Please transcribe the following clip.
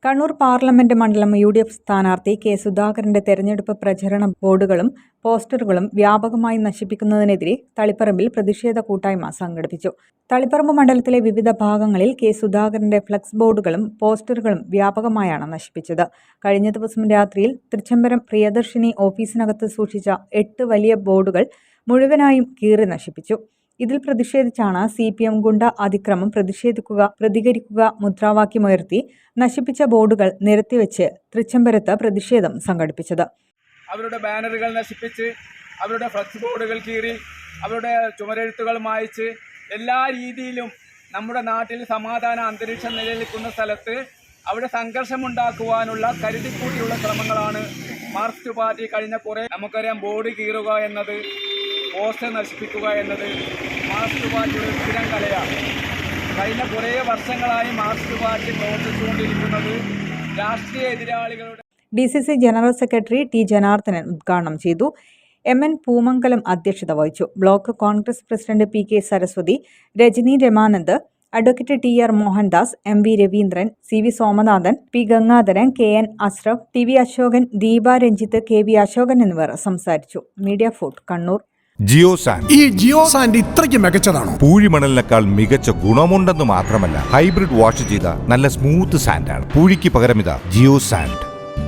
Kannur parliament മണ്ഡലം UDF സ്ഥാനാർത്ഥി K സുധാകരന്റെ തെരഞ്ഞെടുപ്പ് പ്രചരണ ബോർഡുകളും പോസ്റ്ററുകളും വ്യാപകമായി നശിപ്പിക്കുന്നതിനെതിരെ തളിപ്പറമ്പിൽ പ്രതിഷേധ കൂട്ടായ്മ സംഘടിപ്പിച്ചു. തളിപ്പറമ്പ് മണ്ഡലത്തിലെ വിവിധ ഭാഗങ്ങളിൽ കെ സുധാകരന്റെ ഫ്ലക്സ് ബോർഡുകളും പോസ്റ്ററുകളും വ്യാപകമായാണ് നശിപ്പിച്ചത്. കഴിഞ്ഞ ദിവസം രാത്രിയിൽ തൃച്ചംബരം പ്രിയദർശിനി ഓഫീസിനകത്ത് സൂക്ഷിച്ച 8 വലിയ ബോർഡുകൾ മുഴുവനായും കീറി നശിപ്പിച്ചു. ഇതിൽ പ്രതിഷേധിച്ചാണ് CPM ഗുണ്ട അതിക്രമം പ്രതികരിക്കുക മുദ്രാവാക്യമുയർത്തി നശിപ്പിച്ച ബോർഡുകൾ നിരത്തിവെച്ച് തൃച്ചംബരത്ത് പ്രതിഷേധം സംഘടിപ്പിച്ചത്. അവരുടെ ബാനറുകൾ നശിപ്പിച്ച്, അവരുടെ ഫ്ലക്സ് ബോർഡുകൾ കീറി, അവരുടെ ചുമരെഴുത്തുകൾ മായ്ച്ച്, എല്ലാ രീതിയിലും നമ്മുടെ നാട്ടിൽ സമാധാന അന്തരീക്ഷം നിലനിൽക്കുന്ന സ്ഥലത്ത് അവിടെ സംഘർഷമുണ്ടാക്കുവാനുള്ള കരുതിക്കൂട്ടിയുള്ള ശ്രമങ്ങളാണ് മാർക്സിസ്റ്റ് പാർട്ടി കഴിഞ്ഞ കുറേ നമുക്കറിയാം. ബോർഡ് കീറുക എന്നത്, പോസ്റ്റർ നശിപ്പിക്കുക എന്നത് മാർക്സിസ്റ്റ് പാർട്ടിയുടെ സ്ഥിരം കലയാണ്. കഴിഞ്ഞ കുറേ വർഷങ്ങളായി മാർക്സിസ്റ്റ് പാർട്ടി പ്രവർത്തിച്ചുകൊണ്ടിരിക്കുന്നത് രാഷ്ട്രീയ എതിരാളികളുടെ DCC general secretary T. Janardhanan ഉദ്ഘാടനം ചെയ്തു. MN പൂമംഗലം അധ്യക്ഷത വഹിച്ചു. Block Congress president PK Saraswathi, Rajani Ramanand, advocate TR Mohandas, MV Raveendran, CV Somanathan, P. Gangadharan, KN Ashraf, TV Ashokan, Deepa Ranjith, KV Ashokan എന്നിവർ സംസാരിച്ചു. Media fort Kannur. ഈ ജിയോ സാൻഡ് ഇത്രയ്ക്ക് മികച്ചതാണോ? പൂഴിമണലിനേക്കാൾ മികച്ച ഗുണമുണ്ടെന്ന് മാത്രമല്ല, ഹൈബ്രിഡ് വാഷ് ചെയ്ത നല്ല സ്മൂത്ത് സാൻഡാണ്. പൂഴിക്ക് പകരം ഇതാ ജിയോ സാൻഡ്.